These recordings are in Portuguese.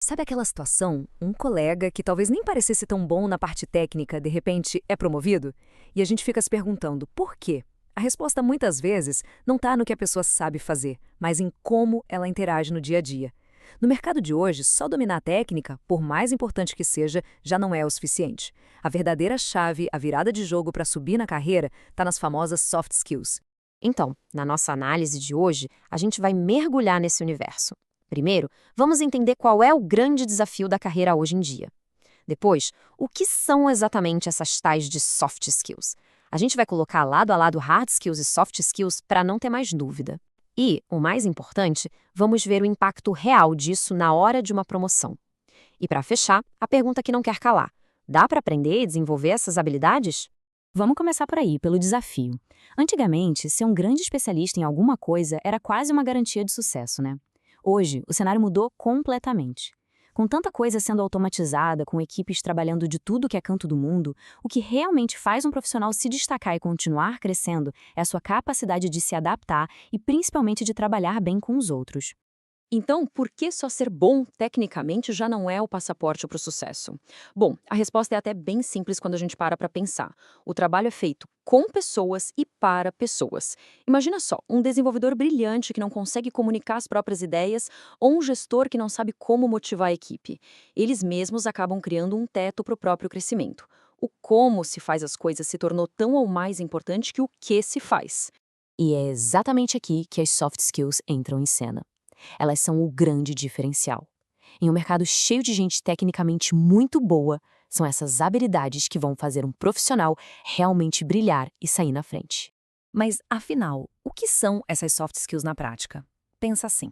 Sabe aquela situação? Um colega que talvez nem parecesse tão bom na parte técnica, de repente é promovido? E a gente fica se perguntando por quê? A resposta muitas vezes não está no que a pessoa sabe fazer, mas em como ela interage no dia a dia. No mercado de hoje, só dominar a técnica, por mais importante que seja, já não é o suficiente. A verdadeira chave, a virada de jogo para subir na carreira, está nas famosas soft skills. Então, na nossa análise de hoje, a gente vai mergulhar nesse universo. Primeiro, vamos entender qual é o grande desafio da carreira hoje em dia. Depois, o que são exatamente essas tais de soft skills? A gente vai colocar lado a lado hard skills e soft skills para não ter mais dúvida. E, o mais importante, vamos ver o impacto real disso na hora de uma promoção. E para fechar, a pergunta que não quer calar: dá para aprender e desenvolver essas habilidades? Vamos começar por aí, pelo desafio. Antigamente, ser um grande especialista em alguma coisa era quase uma garantia de sucesso, né? Hoje, o cenário mudou completamente. Com tanta coisa sendo automatizada, com equipes trabalhando de tudo que é canto do mundo, o que realmente faz um profissional se destacar e continuar crescendo é a sua capacidade de se adaptar e principalmente de trabalhar bem com os outros. Então, por que só ser bom tecnicamente já não é o passaporte para o sucesso? Bom, a resposta é até bem simples quando a gente para pensar. O trabalho é feito com pessoas e para pessoas. Imagina só, um desenvolvedor brilhante que não consegue comunicar as próprias ideias ou um gestor que não sabe como motivar a equipe. Eles mesmos acabam criando um teto para o próprio crescimento. O como se faz as coisas se tornou tão ou mais importante que o que se faz. E é exatamente aqui que as soft skills entram em cena. Elas são o grande diferencial. Em um mercado cheio de gente tecnicamente muito boa, são essas habilidades que vão fazer um profissional realmente brilhar e sair na frente. Mas, afinal, o que são essas soft skills na prática? Pensa assim.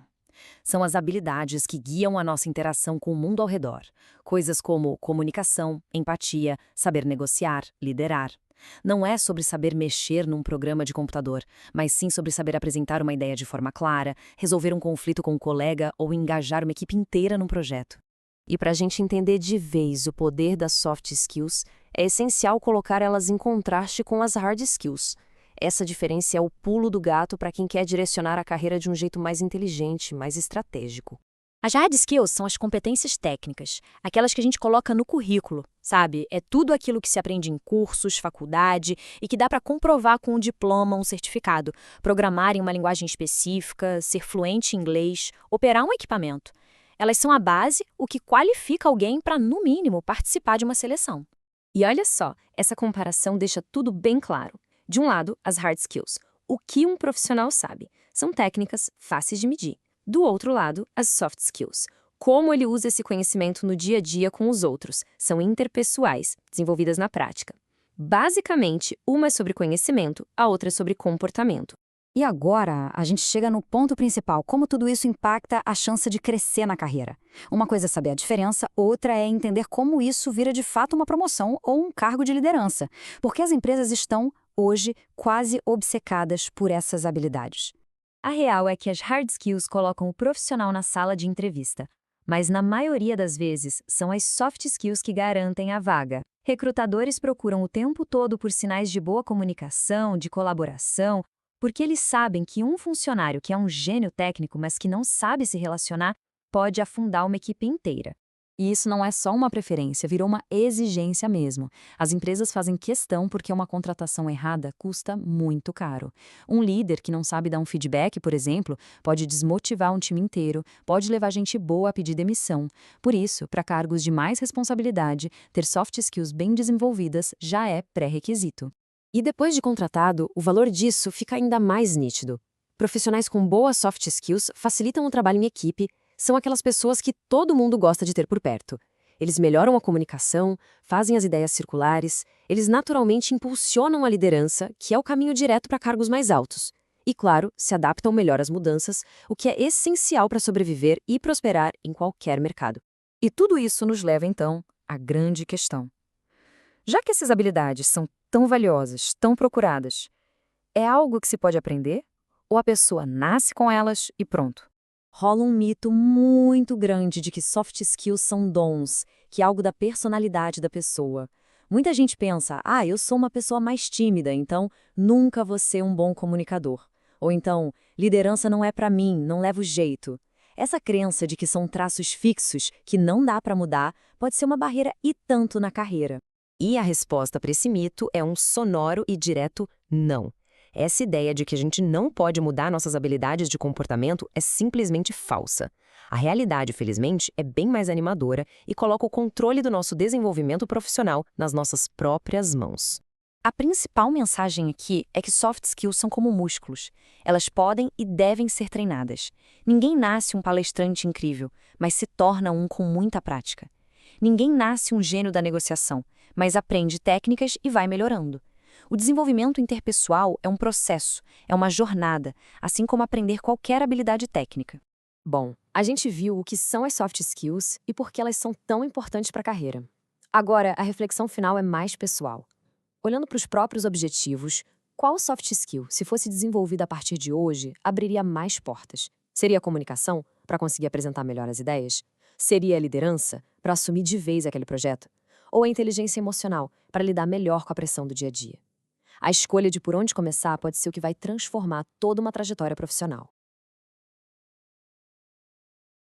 São as habilidades que guiam a nossa interação com o mundo ao redor. Coisas como comunicação, empatia, saber negociar, liderar. Não é sobre saber mexer num programa de computador, mas sim sobre saber apresentar uma ideia de forma clara, resolver um conflito com um colega ou engajar uma equipe inteira num projeto. E para a gente entender de vez o poder das soft skills, é essencial colocar elas em contraste com as hard skills. Essa diferença é o pulo do gato para quem quer direcionar a carreira de um jeito mais inteligente, mais estratégico. As hard skills são as competências técnicas, aquelas que a gente coloca no currículo, sabe? É tudo aquilo que se aprende em cursos, faculdade e que dá para comprovar com um diploma, um certificado. Programar em uma linguagem específica, ser fluente em inglês, operar um equipamento. Elas são a base, o que qualifica alguém para, no mínimo, participar de uma seleção. E olha só, essa comparação deixa tudo bem claro. De um lado, as hard skills, o que um profissional sabe, são técnicas fáceis de medir. Do outro lado, as soft skills, como ele usa esse conhecimento no dia a dia com os outros, são interpessoais, desenvolvidas na prática. Basicamente, uma é sobre conhecimento, a outra é sobre comportamento. E agora, a gente chega no ponto principal, como tudo isso impacta a chance de crescer na carreira. Uma coisa é saber a diferença, outra é entender como isso vira de fato uma promoção ou um cargo de liderança, porque as empresas estão, hoje, quase obcecadas por essas habilidades. A real é que as hard skills colocam o profissional na sala de entrevista, mas na maioria das vezes são as soft skills que garantem a vaga. Recrutadores procuram o tempo todo por sinais de boa comunicação, de colaboração, porque eles sabem que um funcionário que é um gênio técnico, mas que não sabe se relacionar, pode afundar uma equipe inteira. E isso não é só uma preferência, virou uma exigência mesmo. As empresas fazem questão porque uma contratação errada custa muito caro. Um líder que não sabe dar um feedback, por exemplo, pode desmotivar um time inteiro, pode levar gente boa a pedir demissão. Por isso, para cargos de mais responsabilidade, ter soft skills bem desenvolvidas já é pré-requisito. E depois de contratado, o valor disso fica ainda mais nítido. Profissionais com boas soft skills facilitam o trabalho em equipe, são aquelas pessoas que todo mundo gosta de ter por perto. Eles melhoram a comunicação, fazem as ideias circulares, eles naturalmente impulsionam a liderança, que é o caminho direto para cargos mais altos. E, claro, se adaptam melhor às mudanças, o que é essencial para sobreviver e prosperar em qualquer mercado. E tudo isso nos leva, então, à grande questão. Já que essas habilidades são tão valiosas, tão procuradas, é algo que se pode aprender? Ou a pessoa nasce com elas e pronto? Rola um mito muito grande de que soft skills são dons, que é algo da personalidade da pessoa. Muita gente pensa, eu sou uma pessoa mais tímida, então nunca vou ser um bom comunicador. Ou então, liderança não é para mim, não levo jeito. Essa crença de que são traços fixos, que não dá para mudar, pode ser uma barreira e tanto na carreira. E a resposta para esse mito é um sonoro e direto não. Essa ideia de que a gente não pode mudar nossas habilidades de comportamento é simplesmente falsa. A realidade, felizmente, é bem mais animadora e coloca o controle do nosso desenvolvimento profissional nas nossas próprias mãos. A principal mensagem aqui é que soft skills são como músculos. Elas podem e devem ser treinadas. Ninguém nasce um palestrante incrível, mas se torna um com muita prática. Ninguém nasce um gênio da negociação, mas aprende técnicas e vai melhorando. O desenvolvimento interpessoal é um processo, é uma jornada, assim como aprender qualquer habilidade técnica. Bom, a gente viu o que são as soft skills e por que elas são tão importantes para a carreira. Agora, a reflexão final é mais pessoal. Olhando para os próprios objetivos, qual soft skill, se fosse desenvolvida a partir de hoje, abriria mais portas? Seria a comunicação, para conseguir apresentar melhor as ideias? Seria a liderança, para assumir de vez aquele projeto? Ou a inteligência emocional, para lidar melhor com a pressão do dia a dia? A escolha de por onde começar pode ser o que vai transformar toda uma trajetória profissional.